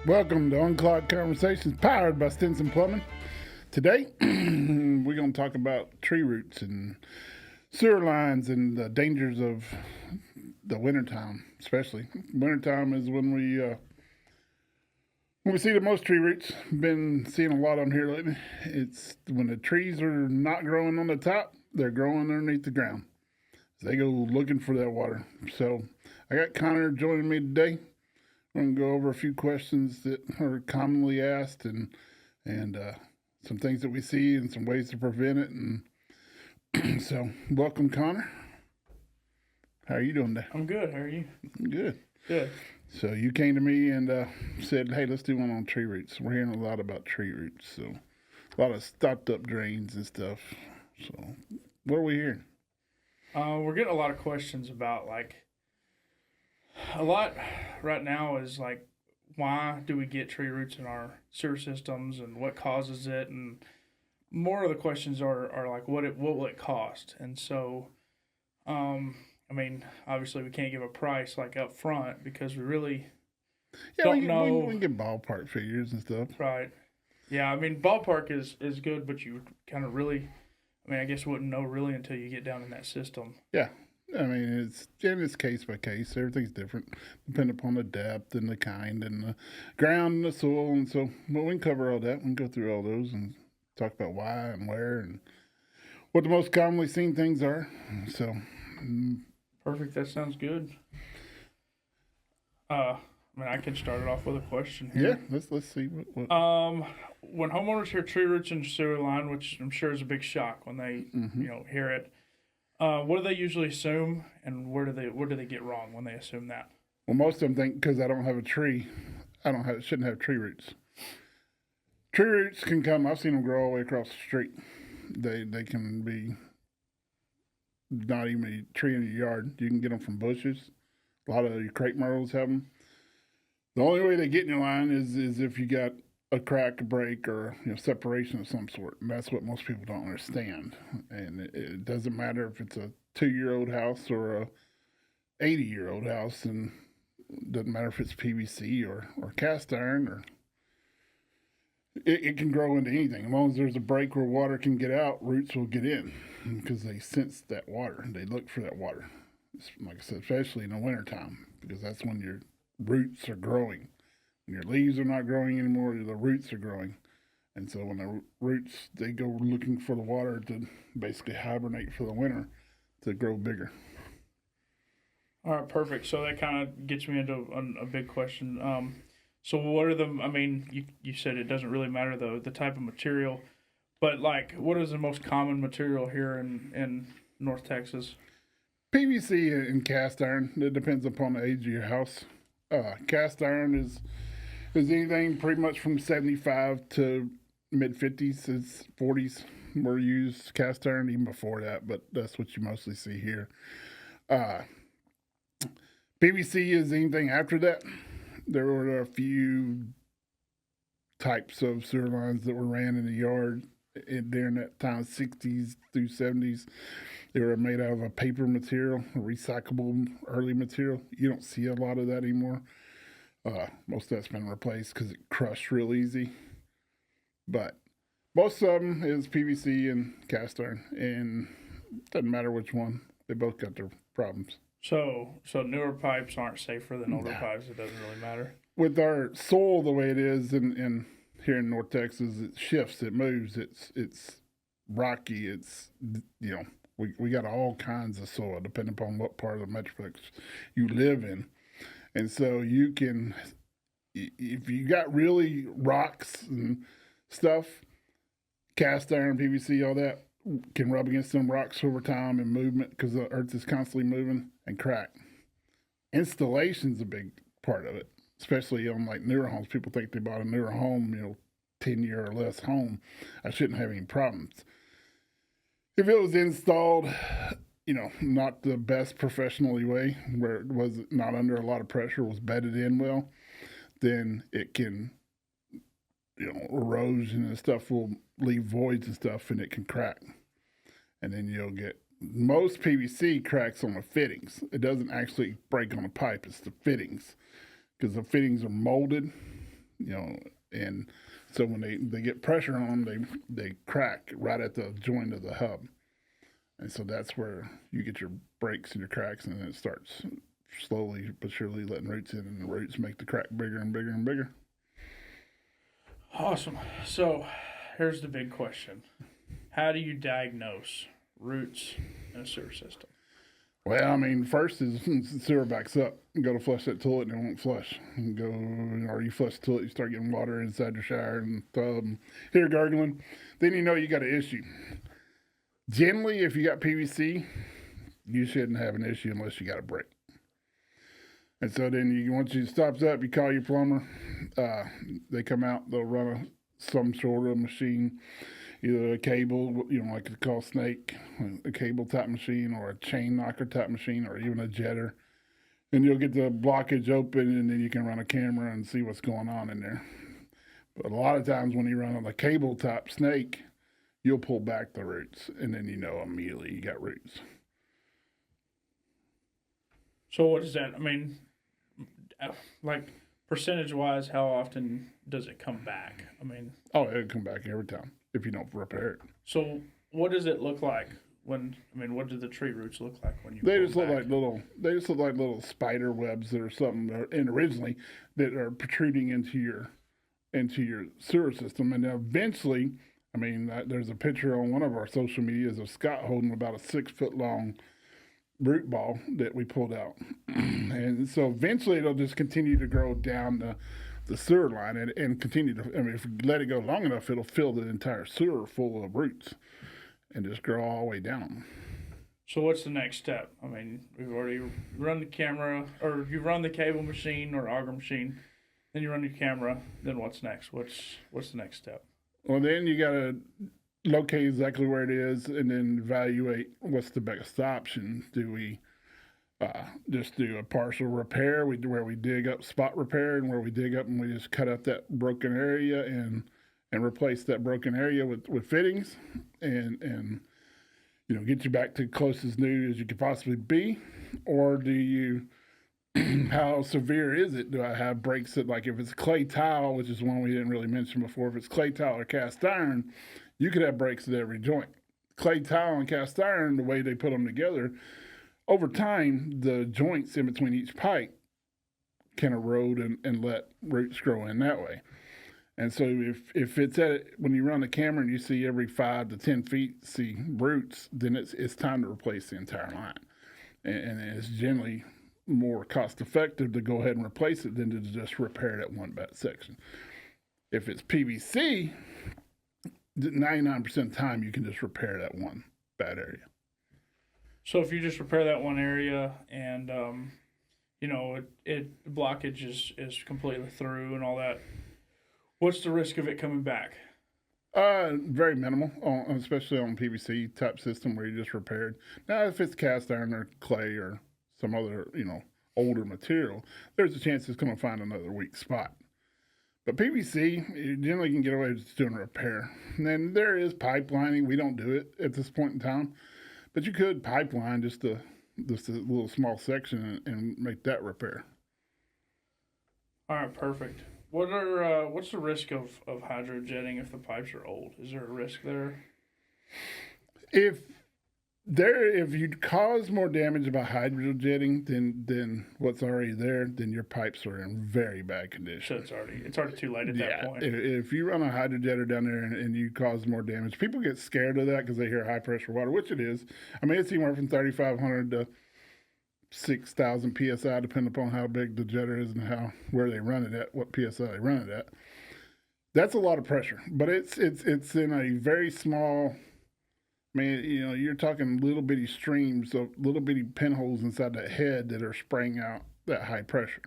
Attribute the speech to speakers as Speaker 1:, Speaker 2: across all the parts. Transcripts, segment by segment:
Speaker 1: Welcome to Unclogged Conversations, powered by Stinson Plumbing. Today, we're going to talk about tree roots and sewer lines and the dangers of the wintertime, especially. Wintertime is when we see the most tree roots. Been seeing a lot of them here lately. It's when the trees are not growing on the top, they're growing underneath the ground. They go looking for that water. So I got Connor joining me today. We're going to go over a few questions that are commonly asked and some things that we see and some ways to prevent it. And so, welcome, Connor. How are you doing today?
Speaker 2: I'm good. How are you?
Speaker 1: Good.
Speaker 2: Good.
Speaker 1: So you came to me and said, "Hey, let's do one on tree roots." We're hearing a lot about tree roots, so a lot of stopped up drains and stuff. So, what are we hearing?
Speaker 2: We're getting a lot of questions about a lot right now is why do we get tree roots in our sewer systems and what causes it, and more of the questions are like what will it cost. And so obviously we can't give a price up front because we really don't know.
Speaker 1: We can get ballpark figures and stuff.
Speaker 2: Right. Yeah, ballpark is good, but you kind of really, I guess wouldn't know really until you get down in that system.
Speaker 1: Yeah. It's case by case. Everything's different, depending upon the depth and the kind and the ground and the soil. And so, but we can cover all that. We can go through all those and talk about why and where and what the most commonly seen things are. So,
Speaker 2: perfect. That sounds good. I can start it off with a question here.
Speaker 1: Yeah, let's see what.
Speaker 2: When homeowners hear tree roots in sewer line, which I'm sure is a big shock when they hear it. What do they usually assume, and what do they get wrong when they assume that?
Speaker 1: Well, most of them think because I don't have a tree, shouldn't have tree roots. Tree roots can come. I've seen them grow all the way across the street. They can be not even a tree in your yard. You can get them from bushes. A lot of your crepe myrtles have them. The only way they get in your line is if you got a crack, a break, or separation of some sort. And that's what most people don't understand. And it doesn't matter if it's a 2-year-old house or a 80-year-old house, and it doesn't matter if it's PVC or cast iron, or it can grow into anything. As long as there's a break where water can get out, roots will get in because they sense that water. They look for that water. Like I said, especially in the wintertime, because that's when your roots are growing. When your leaves are not growing anymore, the roots are growing. And so when the roots, they go looking for the water to basically hibernate for the winter to grow bigger.
Speaker 2: All right, perfect. So that kind of gets me into a big question. So what are you said it doesn't really matter the type of material, but what is the most common material here in North Texas?
Speaker 1: PVC and cast iron. It depends upon the age of your house. Cast iron is anything pretty much from 75 to mid 50s. It's 40s were used cast iron, even before that, but that's what you mostly see here. PVC is anything after that. There were a few types of sewer lines that were ran in the yard during that time, 60s through 70s. They were made out of a paper material, a recyclable early material. You don't see a lot of that anymore. Most of that's been replaced because it crushed real easy. But most of them is PVC and cast iron, and it doesn't matter which one. They both got their problems.
Speaker 2: So newer pipes aren't safer than older pipes. It doesn't really matter.
Speaker 1: With our soil the way it is in here in North Texas, it shifts, it moves, it's rocky, it's we got all kinds of soil depending upon what part of the metroplex you live in. And so you can, if you got really rocks and stuff, cast iron, PVC, all that can rub against them rocks over time and movement because the earth is constantly moving and crack. Installation's a big part of it, especially on newer homes. People think they bought a newer home, 10-year or less home. I shouldn't have any problems. If it was installed, not the best professionally way, where it was not under a lot of pressure, was bedded in well, then it can, erosion and stuff will leave voids and stuff, and it can crack. And then you'll get, most PVC cracks on the fittings. It doesn't actually break on the pipe, it's the fittings. Because the fittings are molded, and so when they get pressure on them, they crack right at the joint of the hub. And so that's where you get your breaks and your cracks, and then it starts slowly but surely letting roots in, and the roots make the crack bigger and bigger and bigger.
Speaker 2: Awesome. So here's the big question. How do you diagnose roots in a sewer system?
Speaker 1: Well, I mean, first is the sewer backs up. You go to flush that toilet and it won't flush. Or you flush the toilet, you start getting water inside your shower and tub, and hear gargling. Then you know you got an issue. Generally, if you got PVC, you shouldn't have an issue unless you got a break. And so then once it stops up, you call your plumber. They come out, they'll run some sort of machine, either a cable, like it's called snake, a cable type machine, or a chain knocker type machine, or even a jetter. And you'll get the blockage open, and then you can run a camera and see what's going on in there. But a lot of times when you run on a cable type snake, you'll pull back the roots, and then you know immediately you got roots.
Speaker 2: So what does that, I mean, like percentage-wise, how often does it come back? I mean...
Speaker 1: Oh, it'll come back every time if you don't repair it.
Speaker 2: So what does it look like when, what do the tree roots look like when you
Speaker 1: They just look like little spider webs or something, and originally that are protruding into your sewer system, and eventually... there's a picture on one of our social medias of Scott holding about a 6-foot long root ball that we pulled out. And so eventually it'll just continue to grow down the sewer line and continue to, if you let it go long enough, it'll fill the entire sewer full of roots and just grow all the way down.
Speaker 2: So what's the next step? We've already run the camera, or you run the cable machine or auger machine, then you run your camera, then what's next? What's the next step?
Speaker 1: Well, then you got to locate exactly where it is and then evaluate what's the best option. Do we just do a partial repair where we dig up spot repair, and where we dig up and we just cut out that broken area and replace that broken area with fittings and get you back to close as new as you could possibly be? Or do you how severe is it? Do I have breaks that, like if it's clay tile, which is one we didn't really mention before, if it's clay tile or cast iron, you could have breaks at every joint. Clay tile and cast iron, the way they put them together, over time, the joints in between each pipe can erode and let roots grow in that way. And so if it's when you run the camera and you see every 5 to 10 feet see roots, then it's time to replace the entire line. And it's generally more cost effective to go ahead and replace it than to just repair that one bad section. If it's PVC, 99% of the time you can just repair that one bad area.
Speaker 2: So if you just repair that one area and blockage is completely through and all that, what's the risk of it coming back?
Speaker 1: Very minimal, especially on PVC type system where you just repaired. Now, if it's cast iron or clay or some other, older material, there's a chance it's going to find another weak spot. But PVC, you generally can get away with just doing a repair. And then there is pipelining. We don't do it at this point in time, but you could pipeline just a little small section and make that repair.
Speaker 2: All right, perfect. What's the risk of hydrojetting if the pipes are old? Is there a risk there?
Speaker 1: If you cause more damage by hydrojetting than what's already there, then your pipes are in very bad condition.
Speaker 2: So it's already too late at that point.
Speaker 1: If you run a hydrojetter down there and you cause more damage, people get scared of that because they hear high pressure water, which it is. It's anywhere from 3,500 to 6,000 psi, depending upon how big the jetter is and where they run it at, what psi they run it at. That's a lot of pressure, but it's in a very small. You're talking little bitty streams of little bitty pinholes inside that head that are spraying out that high pressure.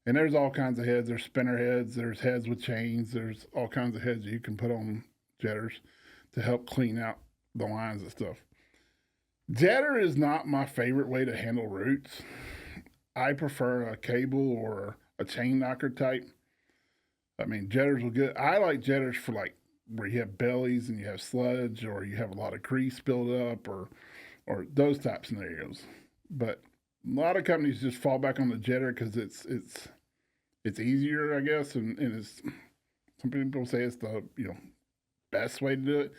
Speaker 1: And there's all kinds of heads. There's spinner heads. There's heads with chains. There's all kinds of heads you can put on jetters to help clean out the lines and stuff. Jetter is not my favorite way to handle roots. I prefer a cable or a chain knocker type. Jetters will get. I like jetters for where you have bellies and you have sludge, or you have a lot of grease built up, or those type scenarios. But a lot of companies just fall back on the jetter because it's easier, I guess, and it's some people say it's the best way to do it.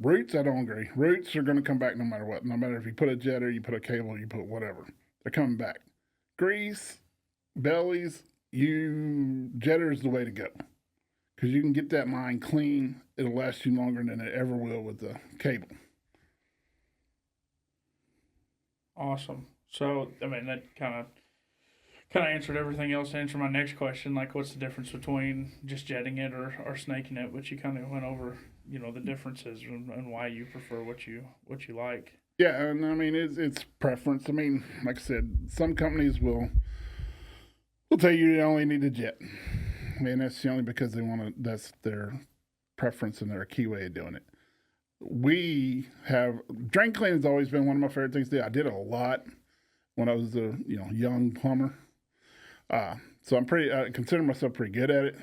Speaker 1: Roots, I don't agree. Roots are going to come back no matter what. No matter if you put a jetter, you put a cable, you put whatever, they're coming back. Grease, bellies, jetter is the way to go because you can get that line clean. It'll last you longer than it ever will with the cable.
Speaker 2: Awesome. So, I mean, that kind of answered everything else. To answer my next question, like, what's the difference between just jetting it or snaking it? Which you kind of went over, the differences and why you prefer what you like.
Speaker 1: Yeah, and I mean, it's preference. I mean, like I said, some companies will tell you only need a jet. I mean, that's only because they want to. That's their preference and their key way of doing it. We have drain cleaning has always been one of my favorite things to do. I did it a lot when I was a young plumber. So I consider myself pretty good at it,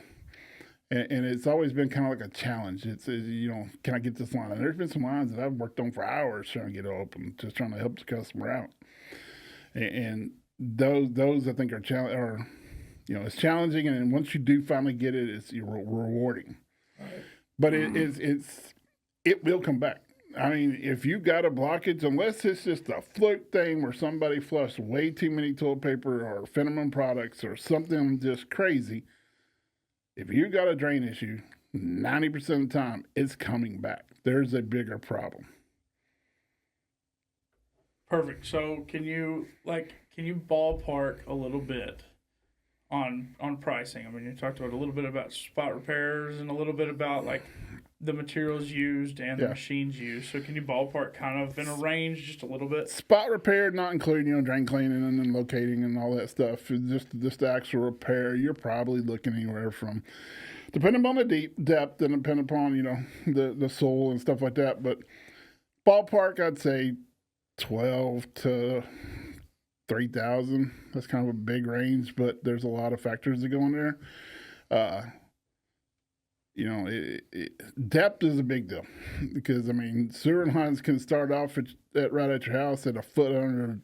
Speaker 1: and it's always been kind of like a challenge. It's can I get this line? And there's been some lines that I've worked on for hours trying to get open, just trying to help the customer out, and those I think are it's challenging, and once you do finally get it, it's rewarding.
Speaker 2: Right.
Speaker 1: But it will come back. I mean, if you got a blockage, unless it's just a fluke thing where somebody flushed way too many toilet paper or Fenneman products or something just crazy, if you got a drain issue, 90% of the time, it's coming back. There's a bigger problem.
Speaker 2: Perfect. So can you ballpark a little bit on pricing? I mean, you talked about a little bit about spot repairs and a little bit about like the materials used and the machines used. So can you ballpark kind of in a range just a little bit?
Speaker 1: Spot repair, not including drain cleaning and then locating and all that stuff. Just the actual repair, you're probably looking anywhere from, depending on the depth and depending upon the soil and stuff like that. But ballpark, I'd say 12 to 3,000. That's kind of a big range, but there's a lot of factors that go in there. Depth is a big deal because, I mean, sewer lines can start off right at your house at a foot under,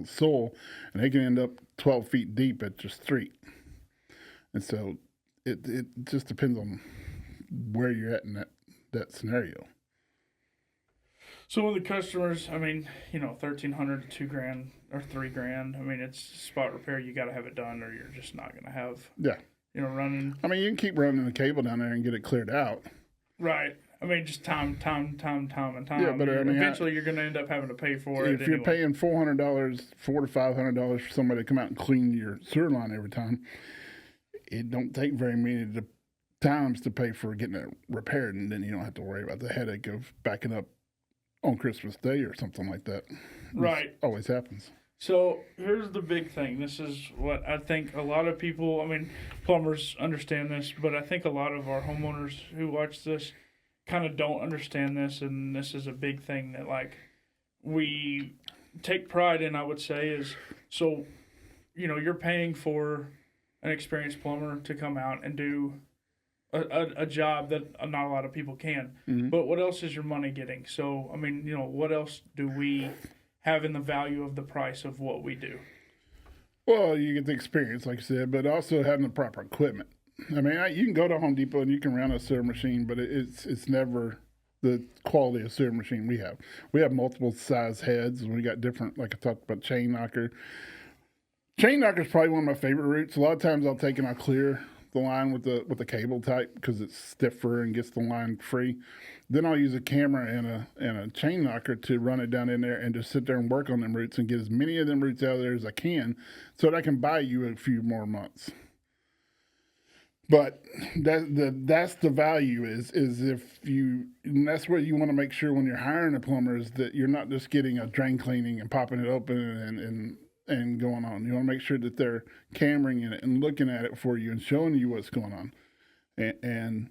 Speaker 1: soil, and they can end up 12 feet deep at your street. And so it just depends on where you're at in that scenario.
Speaker 2: So with the customers, I mean, $1,300 to $2,000 or $3,000. I mean, it's spot repair. You got to have it done, or you're just not going to have.
Speaker 1: Yeah.
Speaker 2: Running.
Speaker 1: I mean, you can keep running the cable down there and get it cleared out.
Speaker 2: Right. I mean, just time.
Speaker 1: Yeah, but
Speaker 2: eventually you're going to end up having to pay for it.
Speaker 1: If you're paying $400, $400 to $500 for somebody to come out and clean your sewer line every time, it don't take very many times to pay for getting it repaired, and then you don't have to worry about the headache of backing up on Christmas Day or something like that.
Speaker 2: Right.
Speaker 1: This always happens.
Speaker 2: So here's the big thing. This is what I think a lot of people, I mean, plumbers understand this, but I think a lot of our homeowners who watch this kind of don't understand this, and this is a big thing that, like, we take pride in, I would say, is, so, you're paying for an experienced plumber to come out and do a job that not a lot of people can. Mm-hmm. But what else is your money getting? So, I mean, what else do we have in the value of the price of what we do?
Speaker 1: Well, you get the experience, like I said, but also having the proper equipment. I mean, you can go to Home Depot and you can run a sewer machine, but it's never the quality of sewer machine we have. We have multiple size heads, and we got different, like I talked about, chain knocker. Chain knocker is probably one of my favorite routes. A lot of times I'll take and I'll clear the line with the cable type because it's stiffer and gets the line free. Then I'll use a camera and a chain knocker to run it down in there and just sit there and work on them roots and get as many of them roots out of there as I can so that I can buy you a few more months. But that's the value is if you, and that's what you want to make sure when you're hiring a plumber is that you're not just getting a drain cleaning and popping it open and going on. You want to make sure that they're cameraing it and looking at it for you and showing you what's going on and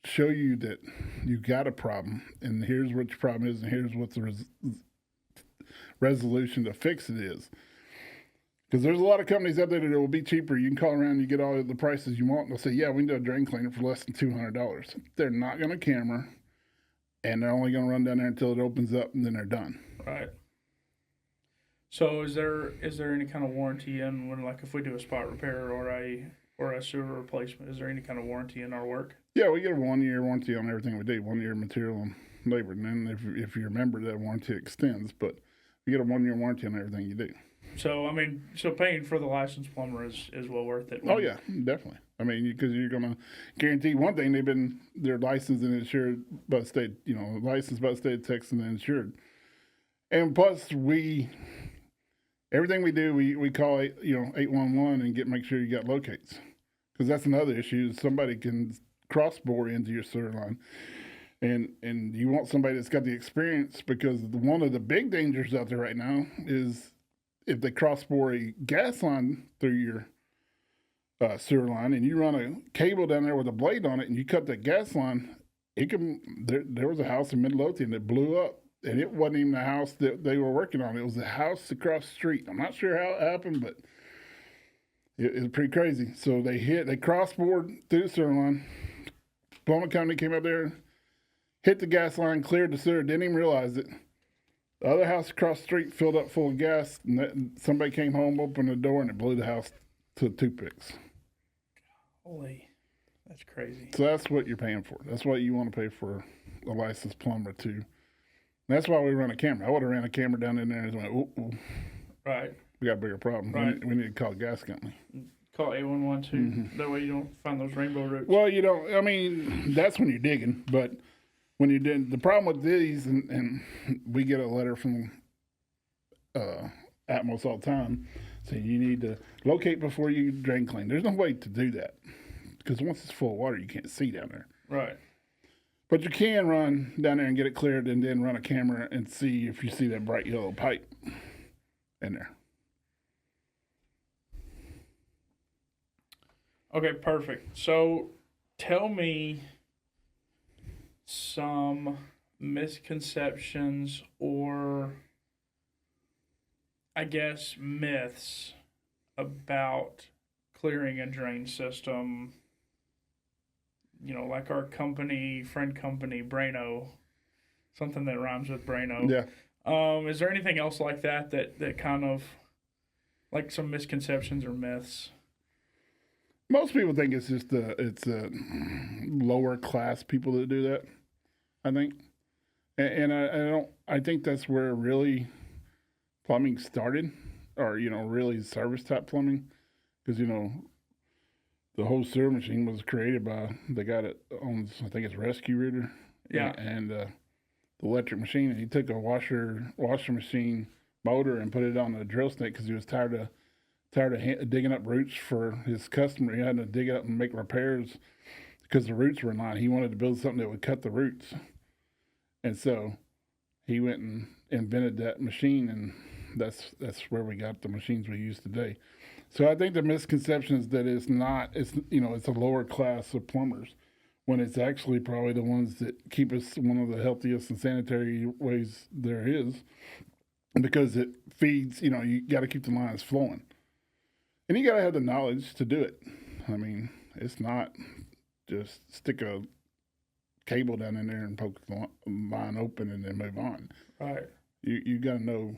Speaker 1: show you that you got a problem and here's what your problem is and here's what the resolution to fix it is. Because there's a lot of companies out there that will be cheaper. You can call around and you get all the prices you want. And they'll say, yeah, we can do a drain cleaner for less than $200. They're not going to camera, and they're only going to run down there until it opens up, and then they're done.
Speaker 2: Right. So is there any kind of warranty in when, like, if we do a spot repair or a sewer replacement? Is there any kind of warranty in our work?
Speaker 1: Yeah, we get a 1 year warranty on everything we do. 1 year material and labor, and then if you remember, that warranty extends. But you get a 1 year warranty on everything you do.
Speaker 2: So I mean, so paying for the licensed plumber is well worth it.
Speaker 1: Oh yeah, definitely. I mean, because you're going to guarantee one thing: they're licensed and insured by the state. Licensed by the state of Texas and insured. And plus, everything we do, we call 811 and make sure you got locates, because that's another issue. Somebody can cross bore into your sewer line, and you want somebody that's got the experience, because one of the big dangers out there right now is if they cross bore a gas line through your sewer line, and you run a cable down there with a blade on it, and you cut that gas line, there was a house in Midlothian that blew up, and it wasn't even the house that they were working on. It was the house across the street. I'm not sure how it happened, but it was pretty crazy. So they cross bored through the sewer line. Plumbing company came up there, hit the gas line, cleared the sewer, didn't even realize it. The other house across the street filled up full of gas, and somebody came home, opened the door, and it blew the house to toothpicks.
Speaker 2: Holy, that's crazy.
Speaker 1: So that's what you're paying for. That's what you want to pay for a licensed plumber too. That's why we run a camera. I would have ran a camera down in there and went, ooh.
Speaker 2: Right.
Speaker 1: We got a bigger problem.
Speaker 2: Right.
Speaker 1: We need to call a gas company.
Speaker 2: Call 811 too. Mm-hmm. That way you don't find those rainbow roots.
Speaker 1: Well, I mean, that's when you're digging, but when you're doing, the problem with these, and we get a letter from Atmos all the time saying you need to locate before you drain clean. There's no way to do that, because once it's full of water, you can't see down there.
Speaker 2: Right.
Speaker 1: But you can run down there and get it cleared, and then run a camera and see if you see that bright yellow pipe in there.
Speaker 2: Okay, perfect. So tell me some misconceptions, or I guess myths, about clearing a drain system. Like our friend company, Braino, something that rhymes with Braino.
Speaker 1: Yeah.
Speaker 2: Is there anything else like that kind of, like, some misconceptions or myths?
Speaker 1: Most people think it's just it's lower class people that do that, I think, and I think that's where really plumbing started, or really service type plumbing, because the whole sewer machine was created by the guy that owns, I think it's Rescue Rooter, and the electric machine, and he took a washer machine motor and put it on a drill snake because he was tired of digging up roots for his customer. He had to dig it up and make repairs because the roots were in line. He wanted to build something that would cut the roots. And so he went and invented that machine, and that's where we got the machines we use today. So I think the misconception is that it's a lower class of plumbers, when it's actually probably the ones that keep us one of the healthiest and sanitary ways there is, because it feeds, you got to keep the lines flowing. And you got to have the knowledge to do it. I mean, it's not just stick a cable down in there and poke the line open and then move on.
Speaker 2: Right.
Speaker 1: You got to know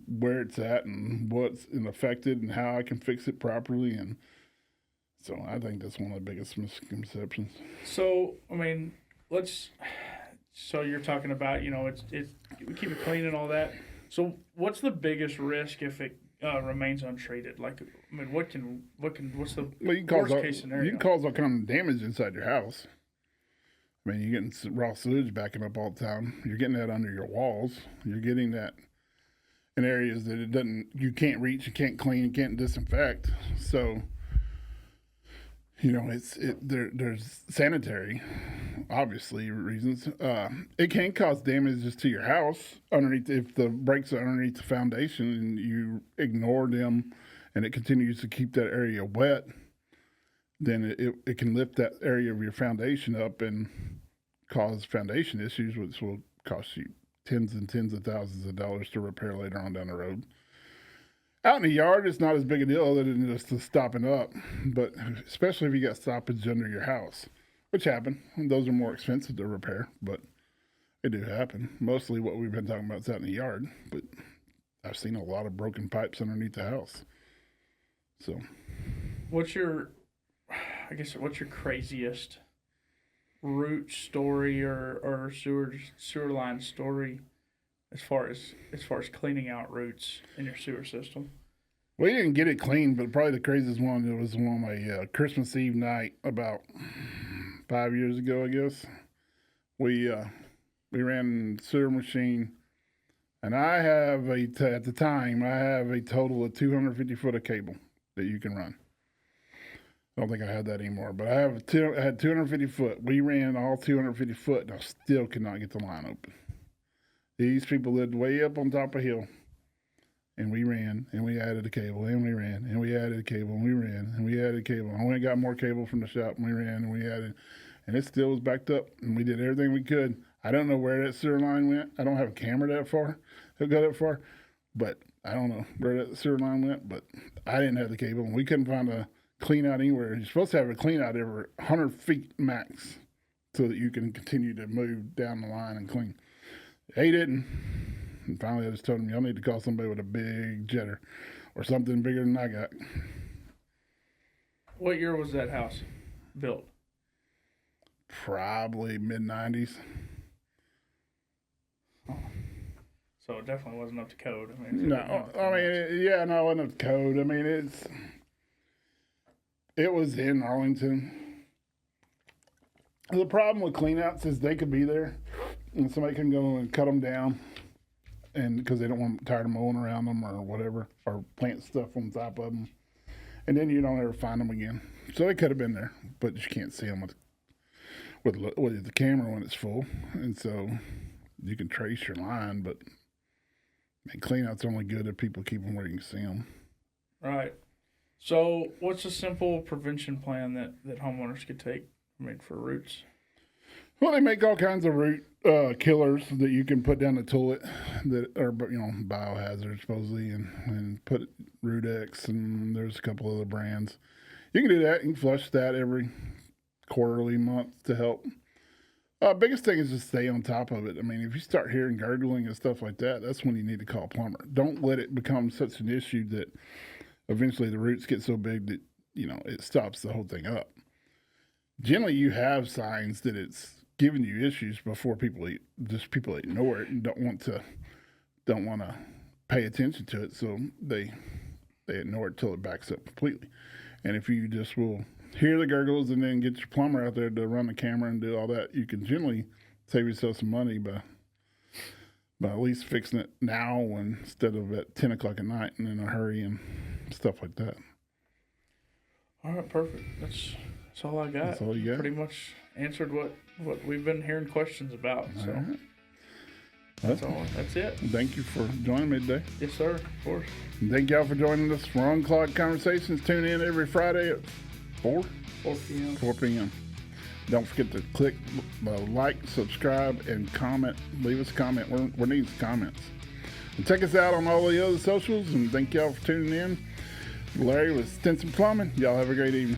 Speaker 1: where it's at and what's affected and how I can fix it properly. And so I think that's one of the biggest misconceptions.
Speaker 2: So, I mean, so you're talking about, it's we keep it clean and all that. So what's the biggest risk if it remains untreated? Like, I mean, what's the worst case scenario?
Speaker 1: You can cause all kind of damage inside your house. I mean, you're getting raw sewage backing up all the time. You're getting that under your walls. You're getting that in areas that you can't reach, you can't clean, you can't disinfect. So, there's sanitary, obviously, reasons. It can cause damages to your house underneath, if the breaks are underneath the foundation and you ignore them and it continues to keep that area wet, then it can lift that area of your foundation up and cause foundation issues, which will cost you tens and tens of thousands of dollars to repair later on down the road. Out in the yard, it's not as big a deal other than just the stopping up, but especially if you got stoppage under your house, which happen. Those are more expensive to repair, but they do happen. Mostly what we've been talking about is out in the yard, but I've seen a lot of broken pipes underneath the house. So,
Speaker 2: what's your craziest root story or sewer line story as far as cleaning out roots in your sewer system?
Speaker 1: we didn't get it clean, but probably the craziest one, it was on a Christmas Eve night about 5 years ago, I guess. We ran the sewer machine, and at the time, I have a total of 250 foot of cable that you can run. I don't think I had that anymore, but I had 250 foot. We ran all 250 foot, and I still could not get the line open. These people lived way up on top of a hill, and we ran, and we added a cable, and we ran, and we added a cable, and we ran, and we added a cable. I went and got more cable from the shop, and we ran, and we added, and it still was backed up, and we did everything we could. I don't know where that sewer line went. I don't have a camera that far, but I don't know where that sewer line went, but I didn't have the cable, and we couldn't find a clean out anywhere. You're supposed to have a clean out every 100 feet max so that you can continue to move down the line and clean. They didn't. And finally, I just told them, y'all need to call somebody with a big jetter or something bigger than I got.
Speaker 2: What year was that house built?
Speaker 1: Probably mid-90s.
Speaker 2: Oh. So it definitely wasn't up to code.
Speaker 1: It wasn't up to code. I mean, it was in Arlington. The problem with cleanouts is they could be there, and somebody can go and cut them down, and because they don't want tired of mowing around them or whatever, or plant stuff on top of them, and then you don't ever find them again. So they could have been there, but you can't see them with the camera when it's full, and so you can trace your line, but cleanouts are only good if people keep them where you can see them.
Speaker 2: Right. So, what's a simple prevention plan that homeowners could take, for roots?
Speaker 1: Well, they make all kinds of root killers that you can put down the toilet that are, biohazard supposedly, and put Root X, and there's a couple other brands. You can do that. You can flush that every quarterly month to help. Biggest thing is to stay on top of it. I mean, if you start hearing gurgling and stuff like that, that's when you need to call a plumber. Don't let it become such an issue that eventually the roots get so big that, it stops the whole thing up. Generally, you have signs that it's giving you issues before people ignore it and don't want to pay attention to it, so they ignore it till it backs up completely. And if you just will hear the gurgles and then get your plumber out there to run the camera and do all that, you can generally save yourself some money by at least fixing it now instead of at 10 o'clock at night and in a hurry and stuff like that.
Speaker 2: All right, perfect. That's all I got.
Speaker 1: That's all you got?
Speaker 2: Pretty much answered what we've been hearing questions about. So
Speaker 1: right.
Speaker 2: That's it.
Speaker 1: Thank you for joining me today.
Speaker 2: Yes, sir. Of course.
Speaker 1: And thank y'all for joining us for Unclogged Conversations. Tune in every Friday at 4
Speaker 2: p.m.
Speaker 1: 4 p.m. Don't forget to click like, subscribe, and comment. Leave us a comment. We're needing comments. And check us out on all the other socials. And thank y'all for tuning in. Larry with Stinson Plumbing. Y'all have a great evening.